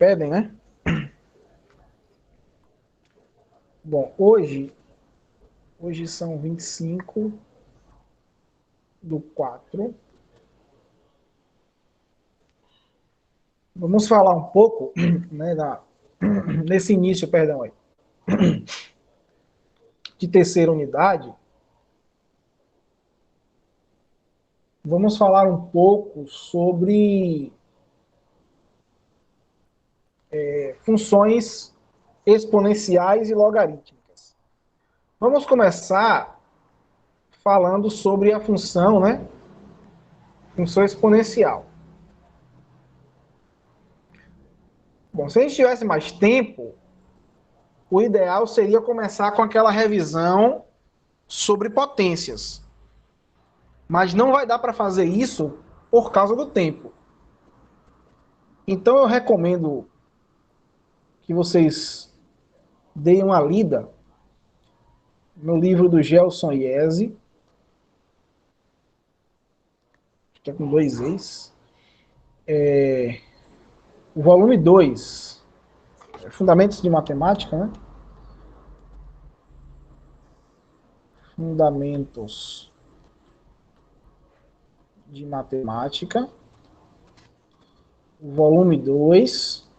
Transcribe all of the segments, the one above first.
pedem, né? Bom, hoje são 25/4. Vamos falar um pouco, né, nesse início, perdão, aí, de terceira unidade. Vamos falar um pouco sobre funções exponenciais e logarítmicas. Vamos começar falando sobre a função, né? Função exponencial. Bom, se a gente tivesse mais tempo, o ideal seria começar com aquela revisão sobre potências. Mas não vai dar para fazer isso por causa do tempo. Então eu recomendo que vocês deem uma lida no livro do Gelson Iese, que é com 2 e's, o volume 2, Fundamentos de Matemática, né? Fundamentos de Matemática, o volume 2,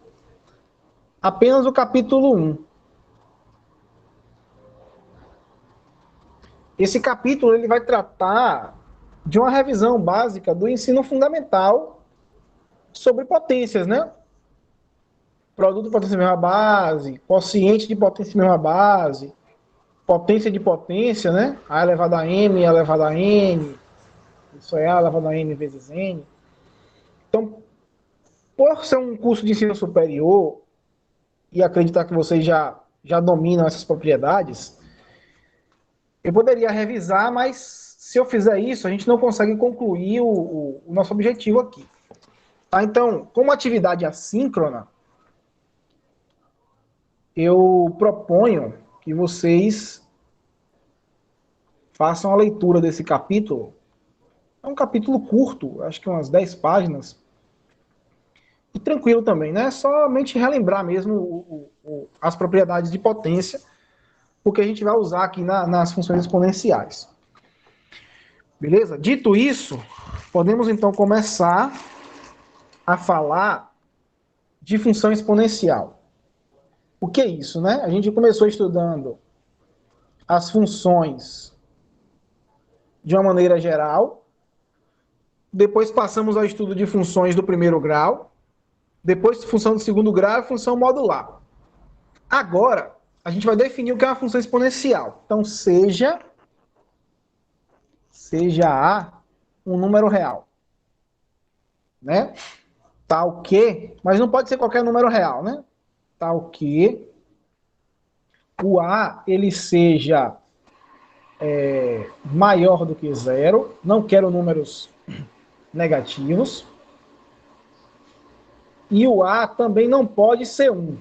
apenas o capítulo 1. Esse capítulo ele vai tratar de uma revisão básica do ensino fundamental sobre potências, né? Produto de potência mesma base, quociente de potência mesma base, potência de potência, né? A elevado a m, a elevado a n, isso é a elevado a n vezes n. Então, por ser um curso de ensino superior e acreditar que vocês já dominam essas propriedades, eu poderia revisar, mas se eu fizer isso, a gente não consegue concluir o nosso objetivo aqui. Tá? Então, como atividade assíncrona, eu proponho que vocês façam a leitura desse capítulo. É um capítulo curto, acho que umas 10 páginas. E tranquilo também, né? Somente relembrar mesmo as propriedades de potência, porque a gente vai usar aqui nas funções exponenciais. Beleza? Dito isso, podemos então começar a falar de função exponencial. O que é isso, né? A gente começou estudando as funções de uma maneira geral, depois passamos ao estudo de funções do primeiro grau, depois função do segundo grau e função modular. Agora, a gente vai definir o que é uma função exponencial. Então, seja A um número real, né? Tal que, mas não pode ser qualquer número real, né? Tal que o A ele seja maior do que zero, não quero números negativos, e o A também não pode ser 1.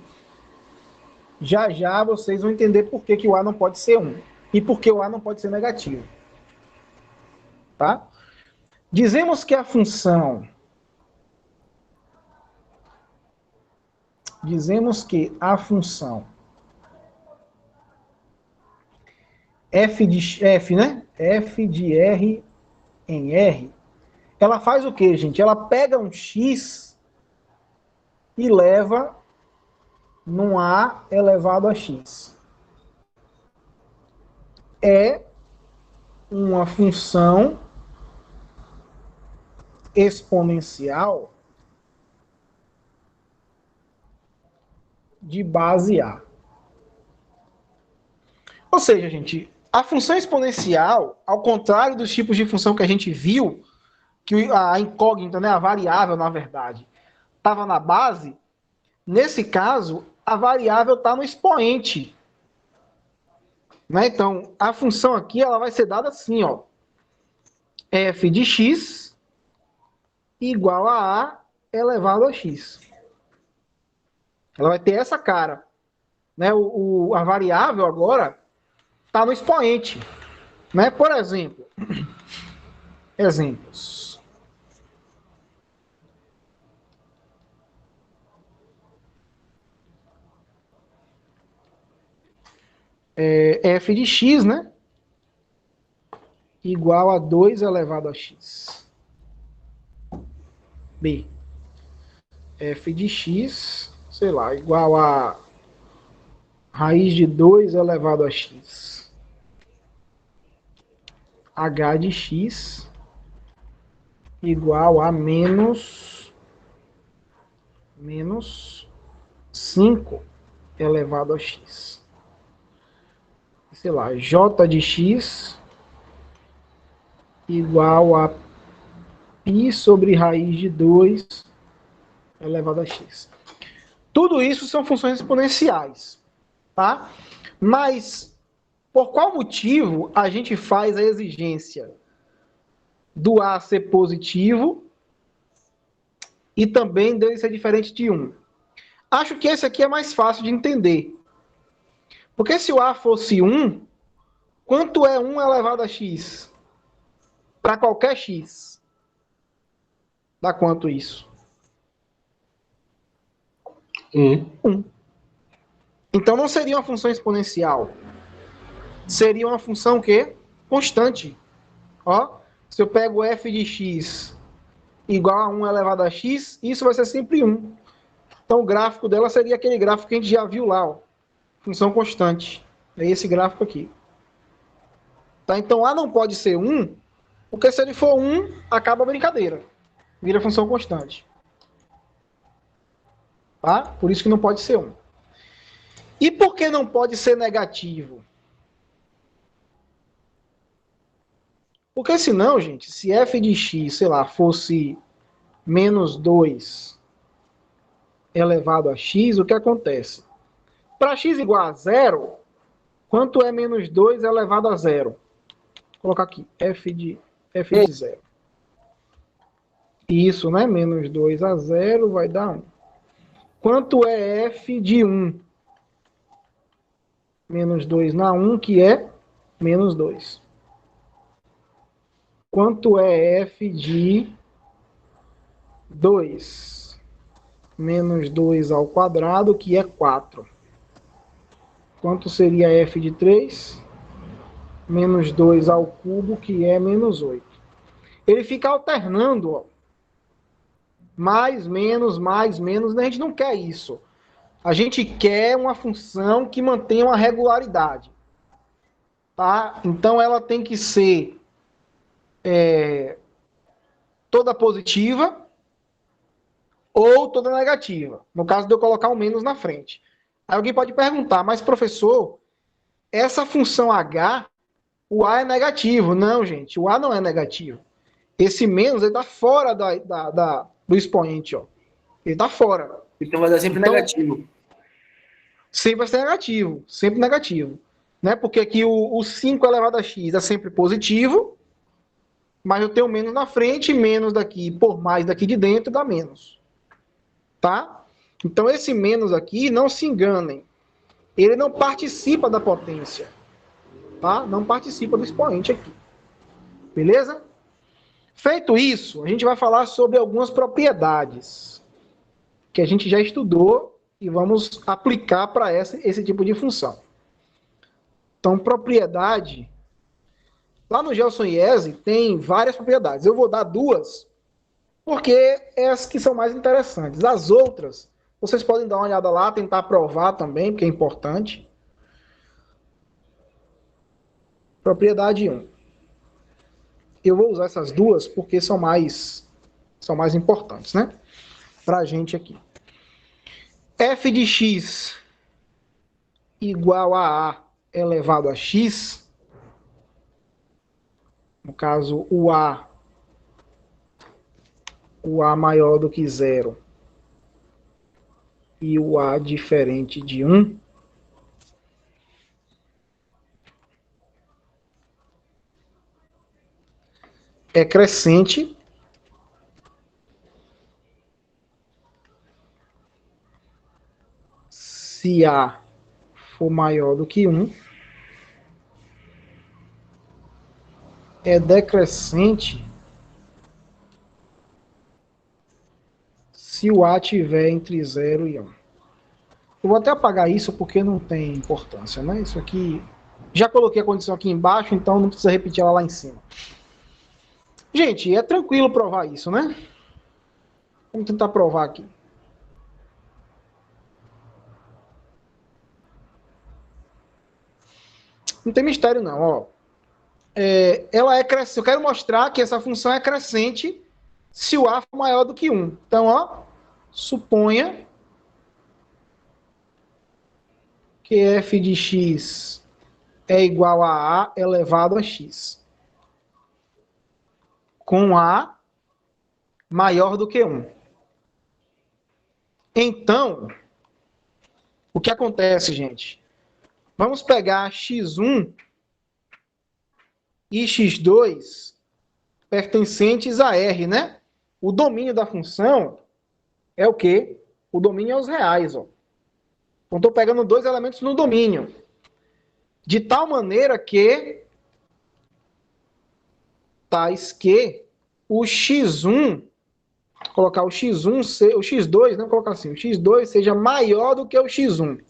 Já já vocês vão entender por que o A não pode ser 1 e por que o A não pode ser negativo. Tá? Dizemos que a função f, né? F de R em R, ela faz o que, gente? Ela pega um x e leva num A elevado a x. É uma função exponencial de base A. Ou seja, gente, a função exponencial, ao contrário dos tipos de função que a gente viu, que a incógnita, né, a variável, na verdade, estava na base, nesse caso, a variável está no expoente. Né? Então, a função aqui ela vai ser dada assim, ó, f de x igual a elevado a x. Ela vai ter essa cara. Né? A variável agora está no expoente. Né? Por exemplo, exemplos. f de x, né? Igual a 2 elevado a x. B. F de x, sei lá, igual a raiz de 2 elevado a x. H de x igual a menos 5 elevado a x. Sei lá, j de x igual a π sobre raiz de 2 elevado a x. Tudo isso são funções exponenciais, tá? Mas por qual motivo a gente faz a exigência do A ser positivo e também dele ser diferente de 1? Acho que esse aqui é mais fácil de entender. Porque se o A fosse 1, quanto é 1 elevado a x? Para qualquer x. Dá quanto isso? 1. Então não seria uma função exponencial. Seria uma função o quê? Constante. Ó, se eu pego f de x igual a 1 elevado a x, isso vai ser sempre 1. Então o gráfico dela seria aquele gráfico que a gente já viu lá, ó. Função constante. É esse gráfico aqui. Tá? Então A não pode ser 1, porque se ele for 1, acaba a brincadeira. Vira função constante. Tá? Por isso que não pode ser 1. E por que não pode ser negativo? Porque senão, gente, se f de x, sei lá, fosse menos 2 elevado a x, o que acontece? Para x igual a 0, quanto é menos 2 elevado a 0? Vou colocar aqui, f de 0. Isso, né? Menos 2 a 0 vai dar 1. Quanto é f de 1? Menos 2 na 1, que é menos 2. Quanto é f de 2? Menos 2 ao quadrado, que é 4. Quanto seria f de 3? Menos 2 ao cubo, que é menos 8. Ele fica alternando, ó. Mais, menos, a gente não quer isso. A gente quer uma função que mantenha uma regularidade. Tá? Então ela tem que ser toda positiva ou toda negativa. No caso de eu colocar um menos na frente. Aí alguém pode perguntar, mas professor, essa função h, o a é negativo. Não, gente, o a não é negativo. Esse menos está fora do expoente. Ó. Ele está fora. Então vai dar sempre negativo. Sempre vai ser negativo. Sempre negativo. Né? Porque aqui o 5 elevado a x é sempre positivo, mas eu tenho menos na frente, menos daqui por mais daqui de dentro dá menos. Tá? Então esse menos aqui, não se enganem, ele não participa da potência. Tá? Não participa do expoente aqui. Beleza? Feito isso, a gente vai falar sobre algumas propriedades que a gente já estudou e vamos aplicar para esse tipo de função. Então, propriedade, lá no Gelson IESE tem várias propriedades. Eu vou dar duas, porque é as que são mais interessantes. As outras, vocês podem dar uma olhada lá, tentar provar também, porque é importante. Propriedade 1. Eu vou usar essas duas porque são mais importantes, né? Para a gente aqui. F de x igual a elevado a x. No caso, o a maior do que 0 e o a diferente de 1. É crescente se A for maior do que 1, é decrescente se o A tiver entre 0 e 1. Eu vou até apagar isso porque não tem importância, né? Isso aqui... Já coloquei a condição aqui embaixo, então não precisa repetir ela lá em cima. Gente, é tranquilo provar isso, né? Vamos tentar provar aqui. Não tem mistério não, ó. Ela é crescente. Eu quero mostrar que essa função é crescente se o A for maior do que 1. Então, ó, suponha que f de x é igual a A elevado a x. Com A maior do que 1. Então, o que acontece, gente? Vamos pegar x1 e x2 pertencentes a R, né? O domínio da função é o quê? O domínio é os reais, ó. Então, estou pegando dois elementos no domínio. De tal maneira que tais que o x1, vou colocar o x1, o x2, não vou colocar assim, o x2 seja maior do que o x1.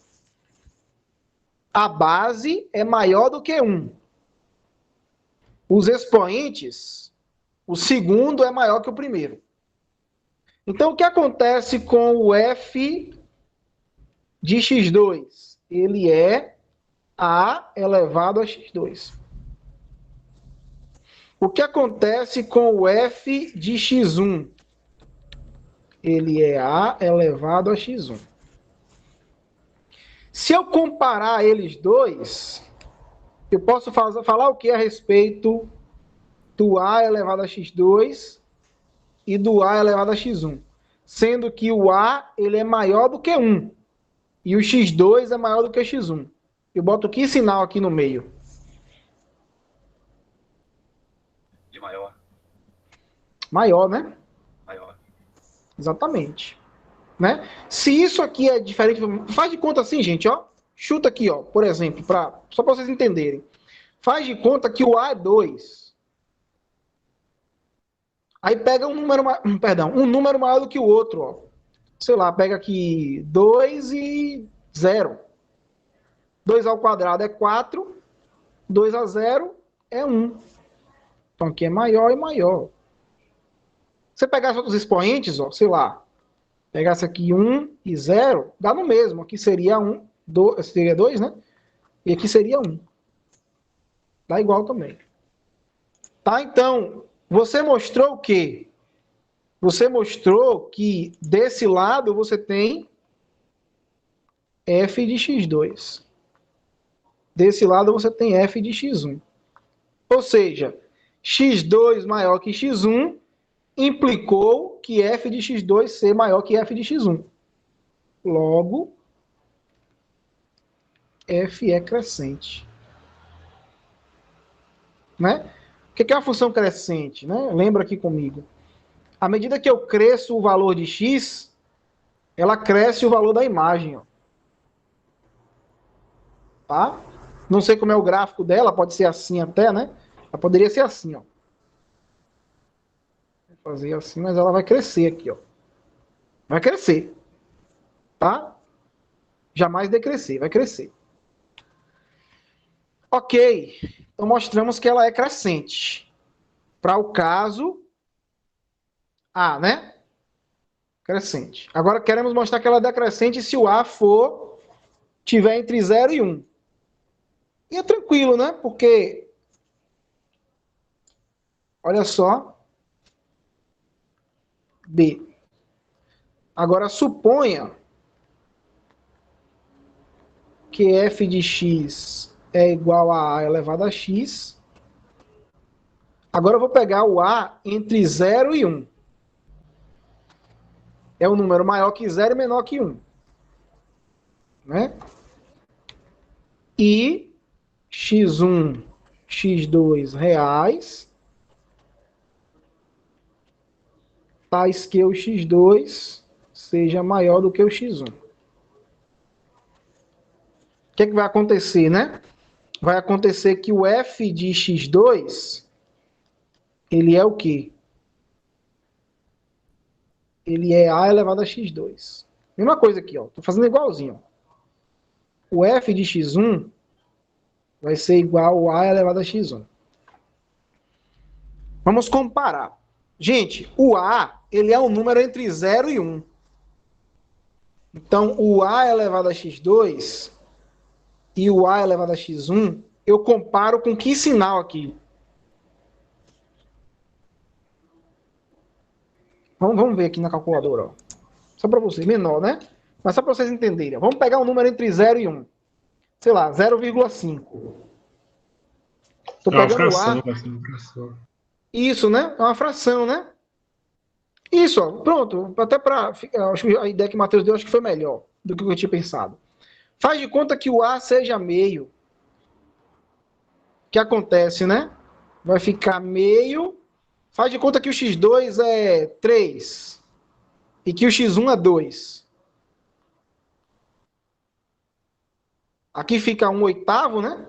A base é maior do que 1. Os expoentes, o segundo é maior que o primeiro. Então, o que acontece com o f de x2? Ele é a elevado a x2. O que acontece com o f de x1? Ele é a elevado a x1. Se eu comparar eles dois, eu posso falar o que a respeito do a elevado a x2 e do a elevado a x1? Sendo que o a ele é maior do que 1 e o x2 é maior do que o x1. Eu boto que sinal aqui no meio? De maior. Maior, né? Maior. Exatamente. Né? Se isso aqui é diferente, faz de conta assim, gente, ó. Chuta aqui, ó, por exemplo, só para vocês entenderem. Faz de conta que o A é 2. Aí pega um número maior do que o outro, ó. Sei lá, pega aqui 2 e 0. 2 ao quadrado é 4, 2 a 0 é 1. Então aqui é maior e maior. Se você pegar os outros expoentes, ó, sei lá, pegasse aqui 1 e 0, dá no mesmo. Aqui seria 1, seria 2, né? E aqui seria 1. Dá igual também. Tá? Então, você mostrou o quê? Você mostrou que desse lado você tem f de x2. Desse lado você tem f de x1. Ou seja, x2 maior que x1 implicou que f de x2 ser maior que f de x1. Logo, f é crescente. Né? O que é uma função crescente? Né? Lembra aqui comigo. À medida que eu cresço o valor de x, ela cresce o valor da imagem. Ó. Tá? Não sei como é o gráfico dela, pode ser assim até, né? Ela poderia ser assim, ó. Vou fazer assim, mas ela vai crescer aqui, ó. Vai crescer. Tá? Jamais decrescer, vai crescer. Ok. Então mostramos que ela é crescente. Para o caso A, né? Crescente. Agora queremos mostrar que ela é decrescente se o A tiver entre 0 e 1. E é tranquilo, né? Porque, olha só, B. Agora suponha que f de x é igual a A elevado a x. Agora eu vou pegar o A entre 0 e 1. É um número maior que 0 e menor que 1. Né? E x1, x2 reais, tais que o x2 seja maior do que o x1. O que é que vai acontecer, né? Vai acontecer que o f de x2, ele é o quê? Ele é a elevado a x2. Mesma coisa aqui, ó. Tô fazendo igualzinho. o f de x1 vai ser igual a elevado a x1. Vamos comparar. Gente, o a, ele é um número entre 0 e 1. Então, o a elevado a x2 e o a elevado a x1, eu comparo com que sinal aqui? Vamos ver aqui na calculadora. Ó. Só para vocês, menor, né? Mas só para vocês entenderem. Vamos pegar um número entre 0 e 1. Sei lá, 0,5. Estou pegando o a. Isso, né? É uma fração, né? Isso, ó, pronto. Até para a ideia que o Matheus deu, acho que foi melhor do que eu tinha pensado. Faz de conta que o a seja meio. O que acontece, né? Vai ficar meio. Faz de conta que o x2 é 3 e que o x1 é 2. Aqui fica 1/8, né?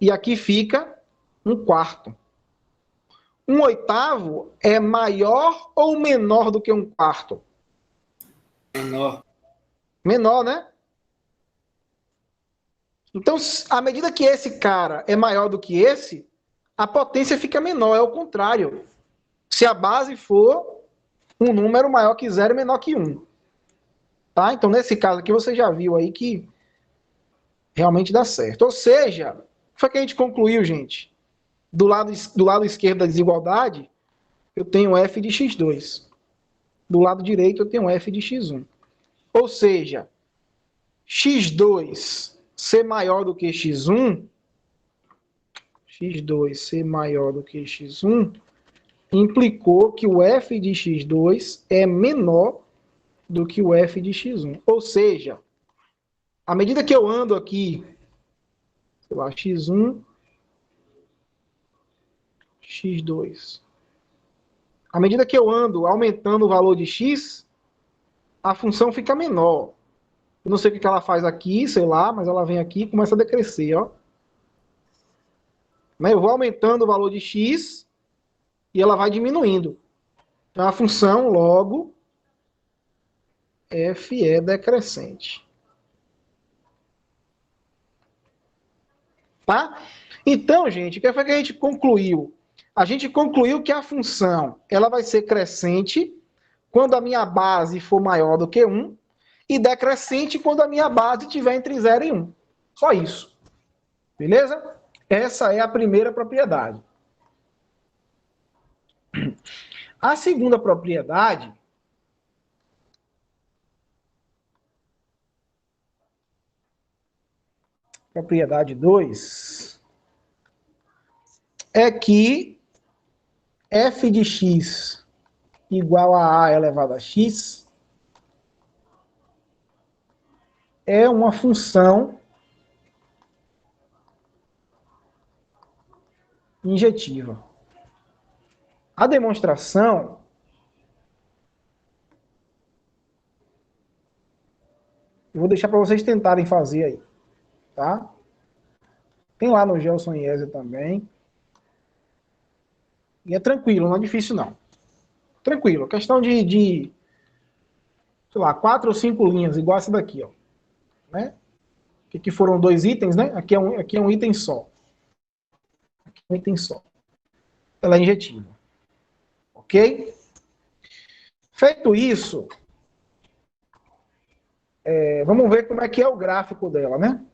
E aqui fica 1/4. 1/8 é maior ou menor do que 1/4? Menor. Menor, né? Então, à medida que esse cara é maior do que esse, a potência fica menor, é o contrário. Se a base for um número maior que 0 e menor que 1. Tá? Então, nesse caso aqui, você já viu aí que realmente dá certo. Ou seja, o que foi que a gente concluiu, gente? Do lado esquerdo da desigualdade, eu tenho f de x2. Do lado direito, eu tenho f de x1. Ou seja, x2 ser maior do que x1, x2 ser maior do que x1, implicou que o f de x2 é menor do que o f de x1. Ou seja, à medida que eu ando aqui, sei lá, x1, x2. À medida que eu ando aumentando o valor de x, a função fica menor. Eu não sei o que ela faz aqui, sei lá, mas ela vem aqui e começa a decrescer, ó. Eu vou aumentando o valor de x e ela vai diminuindo. Então, a função, logo, f é decrescente. Tá? Então, gente, o que foi que a gente concluiu? A gente concluiu que a função ela vai ser crescente quando a minha base for maior do que 1 e decrescente quando a minha base estiver entre 0 e 1. Só isso. Beleza? Essa é a primeira propriedade. A segunda propriedade propriedade 2, é que f de x igual a elevado a x é uma função injetiva. A demonstração eu vou deixar para vocês tentarem fazer aí, tá? Tem lá no Gelson Iese também. E é tranquilo, não é difícil não. Tranquilo, questão de sei lá, 4 ou 5 linhas, igual essa daqui, ó. Né? Aqui foram 2 itens, né? Aqui é um item só. Aqui é um item só. Ela é injetiva. Ok? Feito isso, vamos ver como é que é o gráfico dela, né?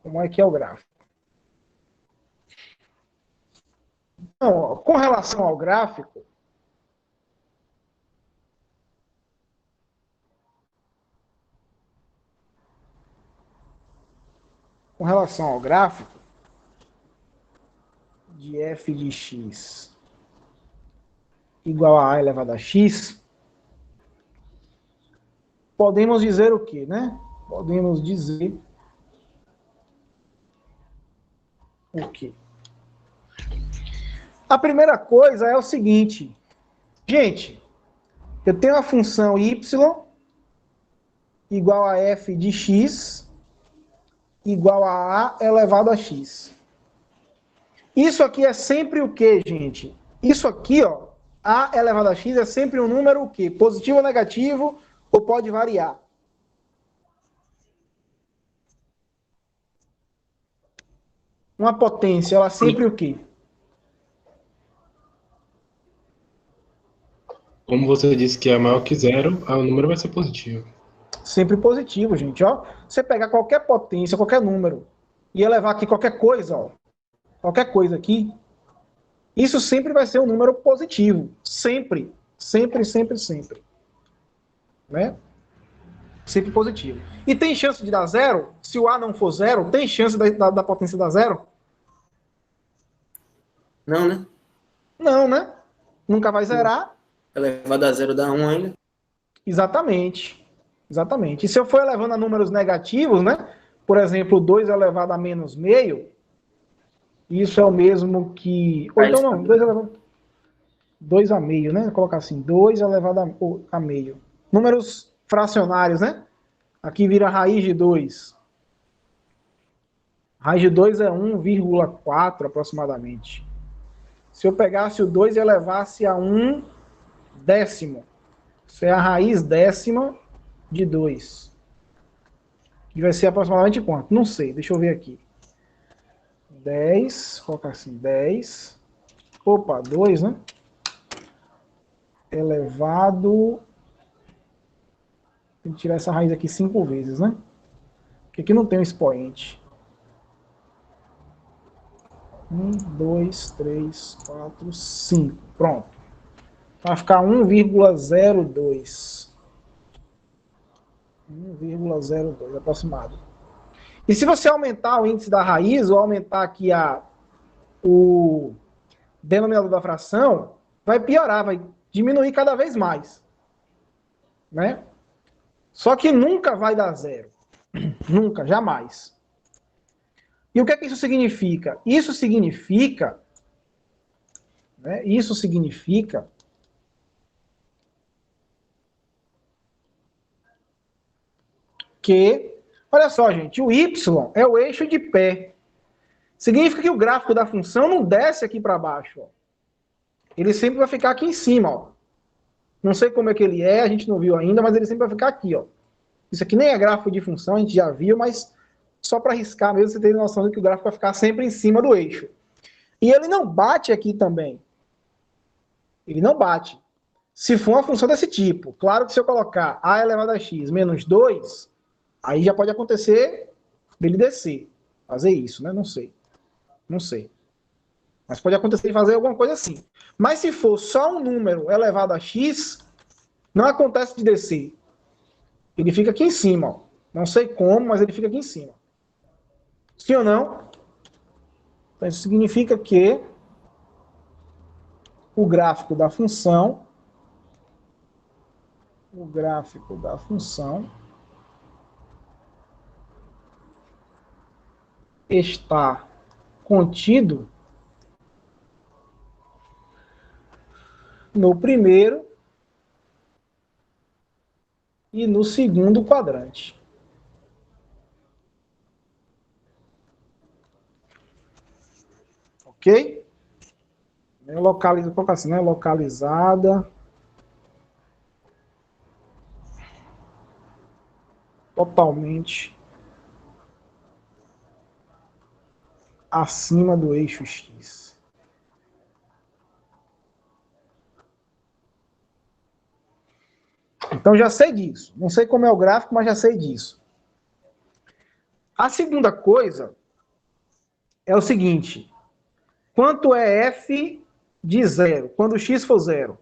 Como é que é o gráfico. Então, ó, com relação ao gráfico, de f de x igual a elevado a x, podemos dizer o quê, né? Podemos dizer o quê? A primeira coisa é o seguinte, gente, eu tenho a função y igual a f de x igual a elevado a x. Isso aqui é sempre o quê, gente? Isso aqui, ó, a elevado a x é sempre um número o quê? Positivo ou negativo, ou pode variar? uma potência, ela sempre o quê? Como você disse que é maior que zero, o número vai ser positivo. Sempre positivo, gente. Ó, você pegar qualquer potência, qualquer número, e elevar aqui qualquer coisa, ó, qualquer coisa aqui, isso sempre vai ser um número positivo. Sempre. Sempre, sempre, sempre. Né? Sempre positivo. E tem chance de dar zero? Se o A não for zero, tem chance da potência dar zero? Não, né? Não, né? Nunca vai zerar. Elevado a zero dá 1 ainda. Exatamente. Exatamente. E se eu for elevando a números negativos, né? Por exemplo, 2 elevado a menos meio, isso é o mesmo que... Ou então não, 2 elevado... 2 a meio, né? Vou colocar assim, 2 elevado a meio. Números fracionários, né? Aqui vira raiz de 2. Raiz de 2 é 1,4 aproximadamente. Se eu pegasse o 2 e elevasse a 1 décimo, isso é a raiz décima de 2. Que vai ser aproximadamente quanto? Não sei, deixa eu ver aqui. 10, colocar assim, 10. Opa, 2, né? Elevado... Tem que tirar essa raiz aqui 5 vezes, né? Porque aqui não tem um expoente. 1, 2, 3, 4, 5. Pronto. Vai ficar 1,02. 1,02 aproximado. E se você aumentar o índice da raiz, ou aumentar aqui o denominador da fração, vai piorar, vai diminuir cada vez mais. Né? Só que nunca vai dar zero. Nunca, jamais. E o que é que isso significa? Isso significa, né, isso significa que, olha só, gente, o y é o eixo de pé. Significa que o gráfico da função não desce aqui para baixo. Ó. Ele sempre vai ficar aqui em cima. Ó. Não sei como é que ele é, a gente não viu ainda, mas ele sempre vai ficar aqui. Ó. Isso aqui nem é gráfico de função, a gente já viu, mas só para riscar mesmo, você tem noção de que o gráfico vai ficar sempre em cima do eixo. E ele não bate aqui também. Ele não bate. Se for uma função desse tipo, claro que se eu colocar a elevado a x menos 2, aí já pode acontecer dele descer. Fazer isso, né? Não sei. Não sei. Mas pode acontecer de fazer alguma coisa assim. Mas se for só um número elevado a x, não acontece de descer. Ele fica aqui em cima. Ó. Não sei como, mas ele fica aqui em cima. Sim ou não? Então isso significa que o gráfico da função está contido no primeiro e no segundo quadrante. Ok? Coloca assim, né? Localizada totalmente acima do eixo X. Então já sei disso. Não sei como é o gráfico, mas já sei disso. A segunda coisa é o seguinte. Quanto é f de zero? Quando x for zero?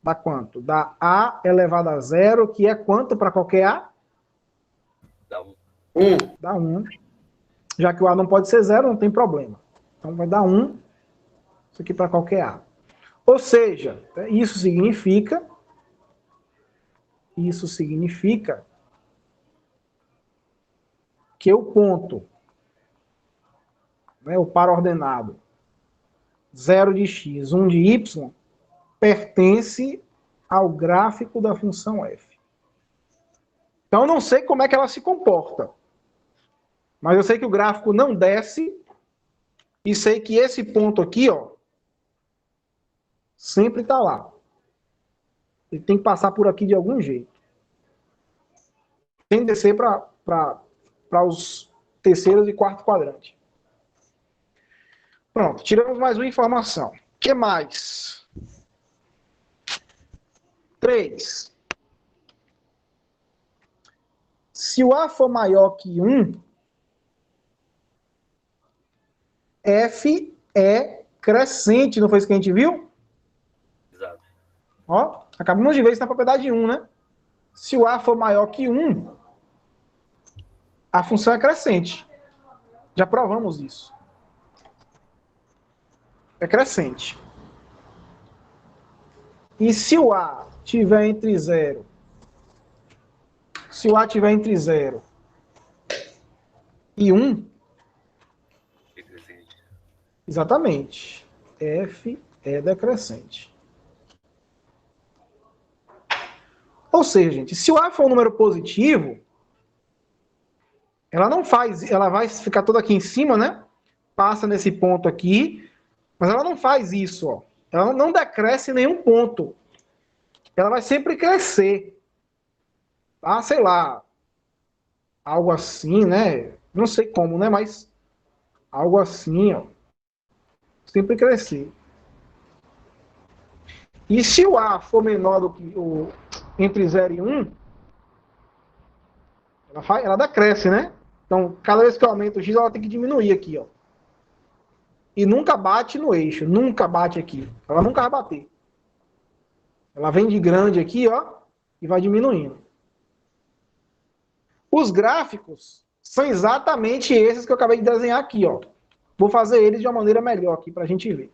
Dá quanto? Dá a elevado a zero, que é quanto para qualquer a? Dá 1. Dá 1. Já que o a não pode ser zero, não tem problema. Então vai dar 1. Isso aqui para qualquer a. Ou seja, isso significa que o ponto, né, o par ordenado, 0 de x, 1 de y, pertence ao gráfico da função f. Então eu não sei como é que ela se comporta. Mas eu sei que o gráfico não desce e sei que esse ponto aqui, ó, sempre está lá. Ele tem que passar por aqui de algum jeito. Sem descer para os terceiro e quarto quadrante. Pronto, tiramos mais uma informação. O que mais? 3. Se o A for maior que 1, F é crescente, não foi isso que a gente viu? Exato. Ó, acabamos de ver isso na propriedade 1, né? Se o A for maior que 1, a função é crescente. Já provamos isso. É crescente. E se o A tiver entre 0, se o A tiver entre 0 e 1, Decrescente. exatamente, F é decrescente. Ou seja, gente, se o A for um número positivo, ela não faz, ela vai ficar toda aqui em cima, né? Passa nesse ponto aqui, mas ela não faz isso, ó. Ela não decresce em nenhum ponto. Ela vai sempre crescer. Ah, sei lá, algo assim, né? Não sei como, né? Mas algo assim, ó. Sempre crescer. E se o A for menor do que o entre 0 e 1, ela decresce, né? Então, cada vez que eu aumento o X, ela tem que diminuir aqui, ó. E nunca bate no eixo, nunca bate aqui. Ela nunca vai bater. Ela vem de grande aqui, ó, e vai diminuindo. Os gráficos são exatamente esses que eu acabei de desenhar aqui, ó. Vou fazer eles de uma maneira melhor aqui para a gente ver.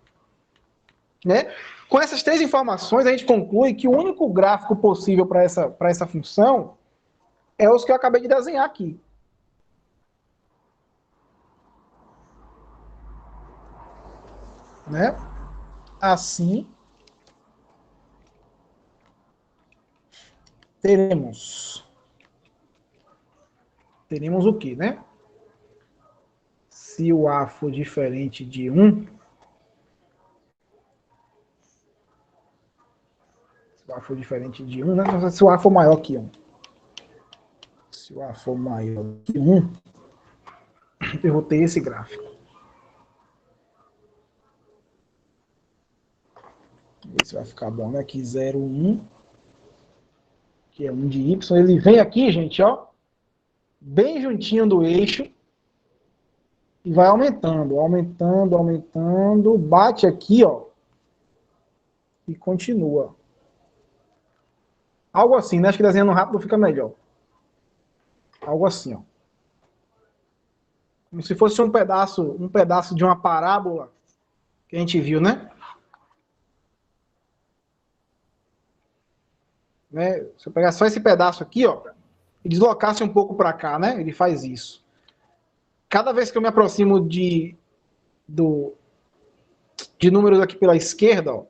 Né? Com essas 3 informações, a gente conclui que o único gráfico possível para essa função é os que eu acabei de desenhar aqui. Né? Assim, teremos o quê, né? Se o A for diferente de 1, se o A for diferente de 1, né? Se o A for maior que 1. Se o A for maior que 1, eu vou ter esse gráfico. Vamos ver se vai ficar bom, né? Aqui 0, 1, que é 1 de Y. Ele vem aqui, gente, ó, bem juntinho do eixo e vai aumentando, aumentando, aumentando, bate aqui, ó, e continua. Algo assim, né? Acho que desenhando rápido fica melhor. Algo assim, ó. Como se fosse um pedaço de uma parábola que a gente viu, né? Se eu pegar só esse pedaço aqui, ó, e deslocasse um pouco para cá, né? Ele faz isso. Cada vez que eu me aproximo de números aqui pela esquerda, ó,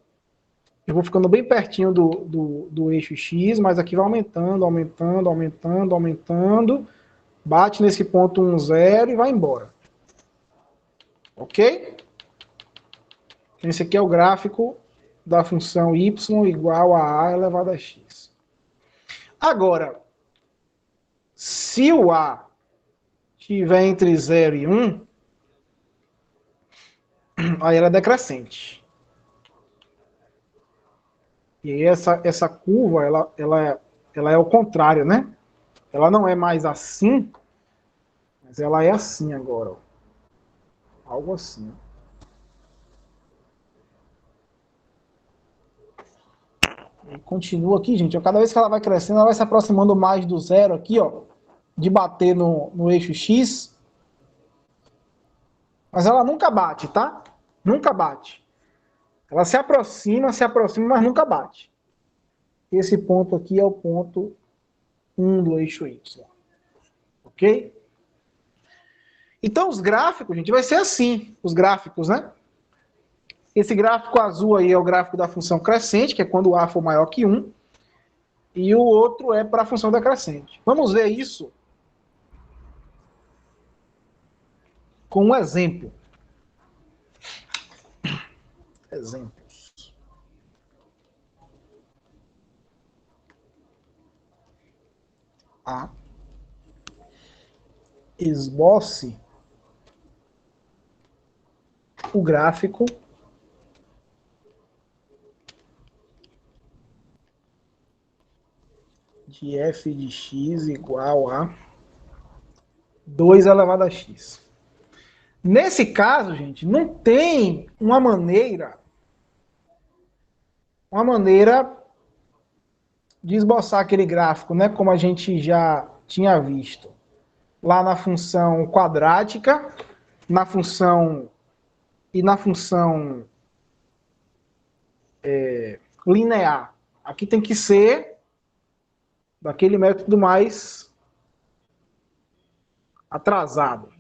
eu vou ficando bem pertinho do eixo X, mas aqui vai aumentando, aumentando, aumentando, aumentando, bate nesse ponto 1, 0 e vai embora. Ok? Esse aqui é o gráfico da função y igual a a elevado a x. Agora, se o a estiver entre 0 e 1, aí ela é decrescente. E aí essa curva, ela é o contrário, né? Ela não é mais assim, mas ela é assim agora. Ó. Algo assim. E continua aqui, gente. Cada vez que ela vai crescendo, ela vai se aproximando mais do zero aqui, ó. De bater no eixo X. Mas ela nunca bate, tá? Nunca bate. Ela se aproxima, mas nunca bate. Esse ponto aqui é o ponto 1 do eixo Y. Ok? Então, os gráficos, gente, vai ser assim. Os gráficos, né? Esse gráfico azul aí é o gráfico da função crescente, que é quando o A for maior que 1. E o outro é para a função decrescente. Vamos ver isso com um exemplo. Exemplos. A esboce o gráfico de f de x igual a 2 elevado a x. Nesse caso, gente, não tem uma maneira de esboçar aquele gráfico, né, como a gente já tinha visto lá na função quadrática, na função linear. Aqui tem que ser daquele método mais atrasado,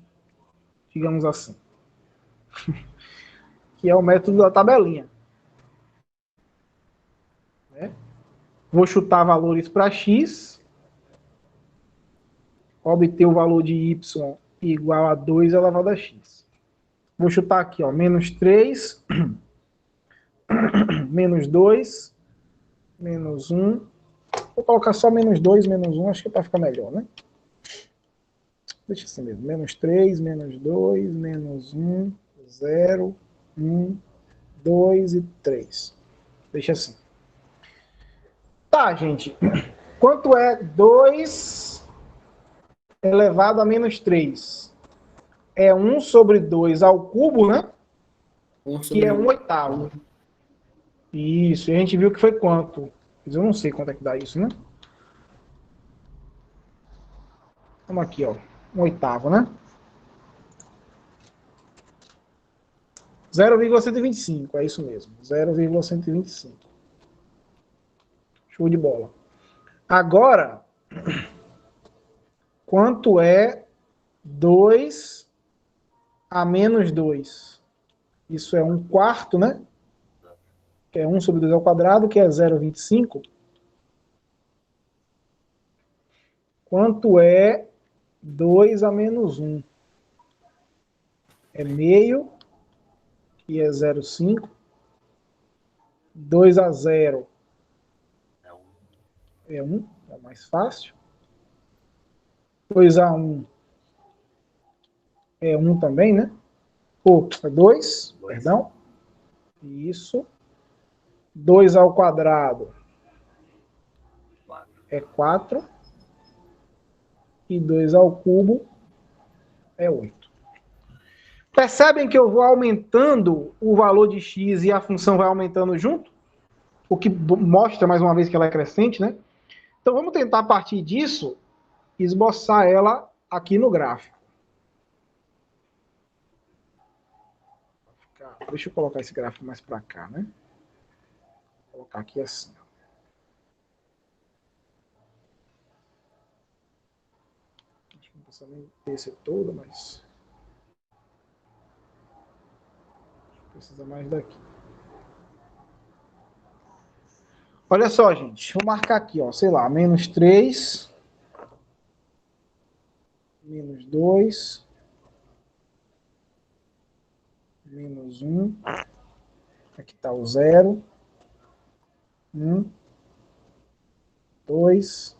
digamos assim, que é o método da tabelinha. Né? Vou chutar valores para x, obter o valor de y igual a 2 elevado a x. Vou chutar aqui, ó, menos 3, menos 2, menos 1. Vou colocar só menos 2, menos 1, acho que é para ficar melhor, né? Deixa assim mesmo. Menos 3, menos 2, menos 1, 0, 1, 2 e 3. Deixa assim. Tá, gente. Quanto é 2 elevado a menos 3? É 1 sobre 2 ao cubo, né? 1 Que sobre é 1 1. oitavo. Isso, e a gente viu que foi quanto? Mas eu não sei quanto é que dá isso, né? Vamos aqui, ó. 1 oitavo, né? 0,125, é isso mesmo. 0,125. Show de bola. Agora, quanto é 2 a menos 2? Isso é 1 quarto, né? Que é 1 sobre 2 ao quadrado, que é 0,25. Quanto é 2 a menos 1? É meio, que é 0,5. 2 a 0 é 1, é mais fácil. 2 a 1 é 1 também, né? Ou é 2, perdão. Isso. 2 ao quadrado é 4. E 2 ao cubo é 8. Percebem que eu vou aumentando o valor de x e a função vai aumentando junto? O que mostra, mais uma vez, que ela é crescente, né? Então, vamos tentar, a partir disso, esboçar ela aqui no gráfico. Deixa eu colocar esse gráfico mais para cá, né? Vou colocar aqui assim. Acho que não precisa nem descer todo, mas precisa mais daqui. Olha só, gente. Vou marcar aqui, ó, sei lá, menos 3, menos 2, menos 1. Aqui está o 0. 1, 2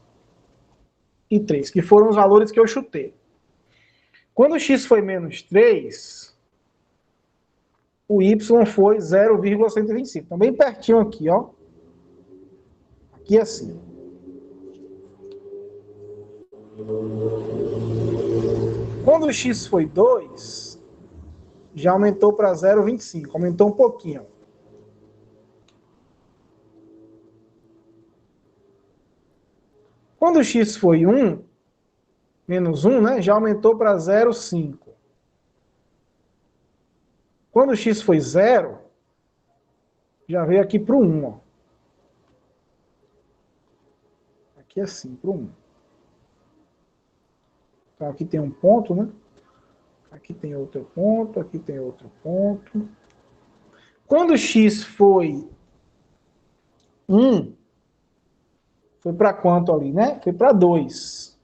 e 3, que foram os valores que eu chutei. Quando o x foi menos 3, o y foi 0,125. Então, bem pertinho aqui, ó. Aqui assim. Quando o x foi 2, já aumentou para 0,25. Aumentou um pouquinho. Quando o x foi 1, menos 1, né, já aumentou para 0,5. Quando o x foi 0, já veio aqui para o 1. Ó. Aqui assim, para o 1. Então aqui tem um ponto, né? Aqui tem outro ponto, aqui tem outro ponto. Quando o x foi 1, foi para quanto ali, né? Foi para 2.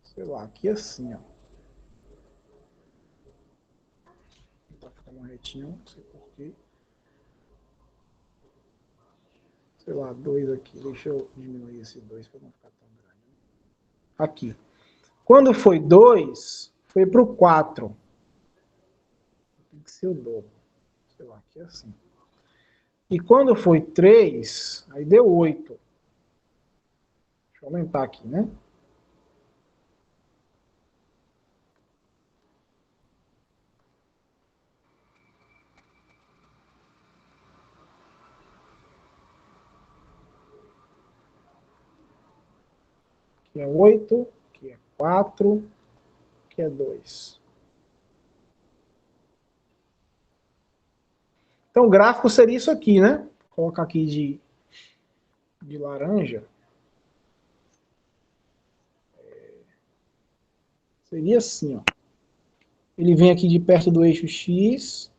Sei lá, aqui assim, ó. Tá ficando retinho, não sei porquê. Sei lá, 2 aqui. Deixa eu diminuir esse 2 para não ficar tão grande. Aqui. Quando foi 2, foi para o 4. Tem que ser o dobro. Sei lá, aqui é assim. E quando foi 3, aí deu 8. Deixa eu aumentar aqui, né? Aqui é 8, aqui é 4, aqui é 2. Então, o gráfico seria isso aqui, né? Vou colocar aqui de laranja. Seria assim, ó. Ele vem aqui de perto do eixo X.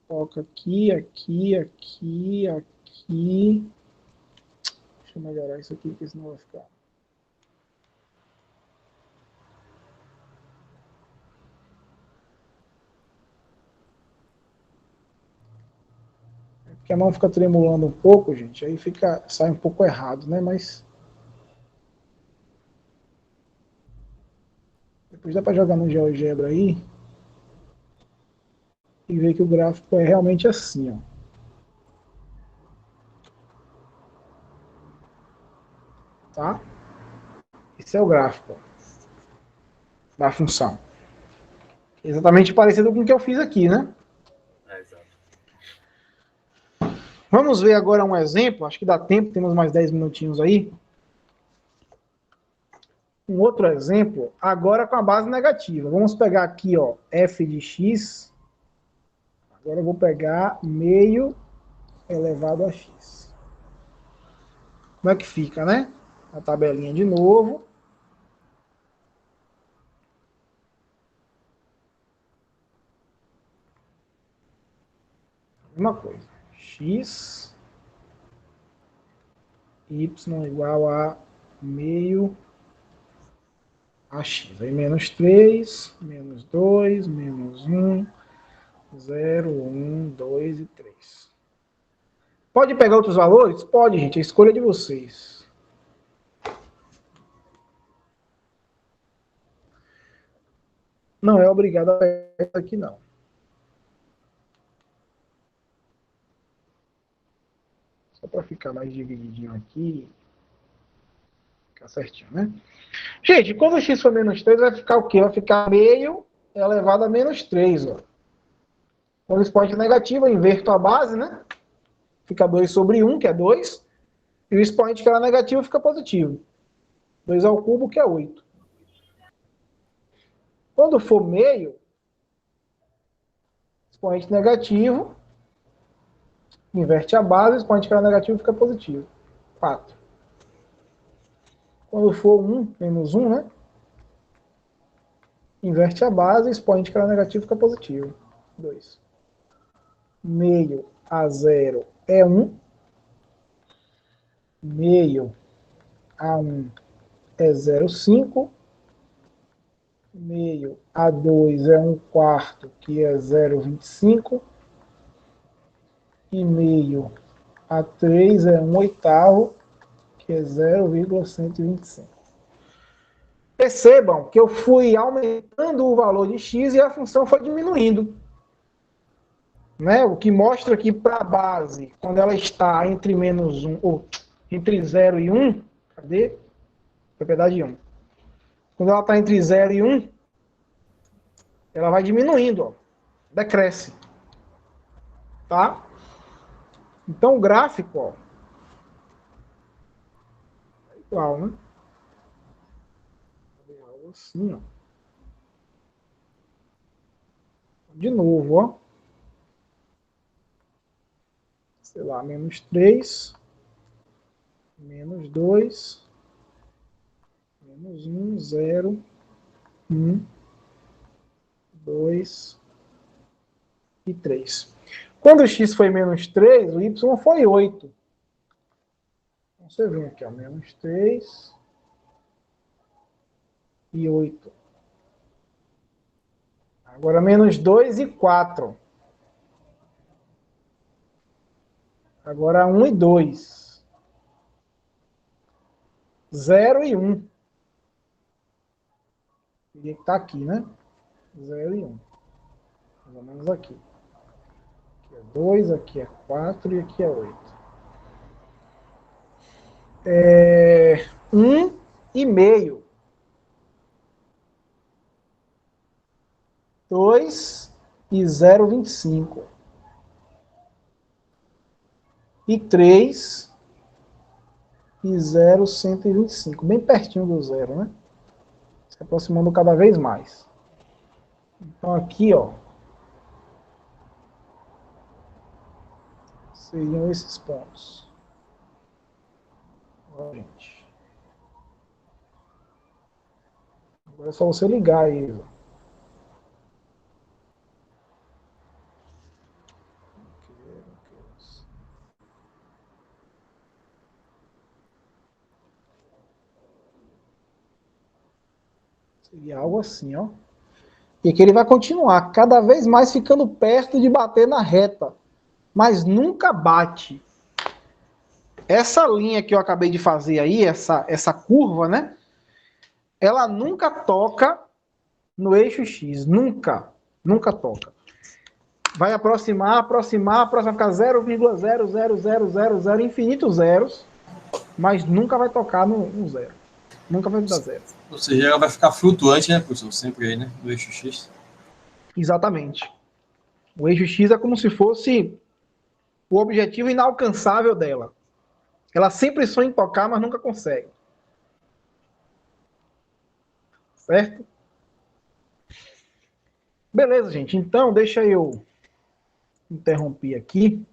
Coloca aqui, aqui, aqui, aqui. Deixa eu melhorar isso aqui, porque senão vai ficar... Porque a mão fica tremulando um pouco, gente. Aí sai um pouco errado, né? Mas... depois dá para jogar no GeoGebra aí. E ver que o gráfico é realmente assim, ó. Tá? Esse é o gráfico da função. Exatamente parecido com o que eu fiz aqui, né? Exato. Vamos ver agora um exemplo. Acho que dá tempo, temos mais 10 minutinhos aí. Um outro exemplo, agora com a base negativa. Vamos pegar aqui, ó, f de x. Agora eu vou pegar meio elevado a x. Como é que fica, né? A tabelinha de novo. Mesma coisa. X, y igual a meio a x. Aí menos 3, menos 2, menos 1, 0, 1, 2 e 3. Pode pegar outros valores? Pode, gente. A escolha é de vocês. Não é obrigado a pegar aqui, não. Só para ficar mais divididinho aqui. Ficar certinho, né? Gente, quando o x for menos 3, vai ficar o quê? Vai ficar meio elevado a menos 3, ó. Quando o expoente é negativo, eu inverto a base, né? Fica 2 sobre 1, que é 2. E o expoente que era negativo fica positivo. 2 ao cubo, que é 8. Quando for meio, expoente negativo, inverte a base, o expoente que era negativo fica positivo. 4. Quando for 1, menos 1, né? Inverte a base, o expoente que era negativo fica positivo. 2. Meio a 0 é 1. Meio a 1 é 0,5. Meio a 2 é 1 quarto, que é 0,25. E meio a 3 é 1 oitavo, que é 0,125. Percebam que eu fui aumentando o valor de x e a função foi diminuindo. Né? O que mostra que para a base, quando ela está entre menos 1, ou entre 0 e 1, cadê? Propriedade 1. Quando ela está entre 0 e 1, ela vai diminuindo, ó, decresce. Tá? Então o gráfico, ó, é igual, né? Algo assim, ó. De novo, ó. Sei lá, menos 3, menos 2, menos 1, 0, 1, 2 e 3. Quando o x foi menos 3, o y foi 8. Então você vê aqui, ó, menos 3 e 8. Agora menos 2 e 4. Agora 1 e 2. 0 e 1. Teria que estar aqui, né? 0 e 1. Mais ou menos aqui. Aqui é 2, aqui é 4 e aqui é 8. 1,5. 2 e 0,25. E 3 e 0,125. Bem pertinho do zero, né? Se aproximando cada vez mais. Então aqui, ó, seriam esses pontos. Ó, gente. Agora é só você ligar aí. Seria algo assim, ó. E que ele vai continuar cada vez mais ficando perto de bater na reta. Mas nunca bate. Essa linha que eu acabei de fazer aí, essa curva, né? Ela nunca toca no eixo X. Nunca. Nunca toca. Vai aproximar, ficar 0,00000, infinitos zeros, mas nunca vai tocar no zero. Nunca vai dar zero. Ou seja, ela vai ficar flutuante, né, professor? Sempre aí, né? No eixo X. Exatamente. O eixo X é como se fosse o objetivo inalcançável dela. Ela sempre sonha em tocar, mas nunca consegue. Certo? Beleza, gente. Então, deixa eu interromper aqui.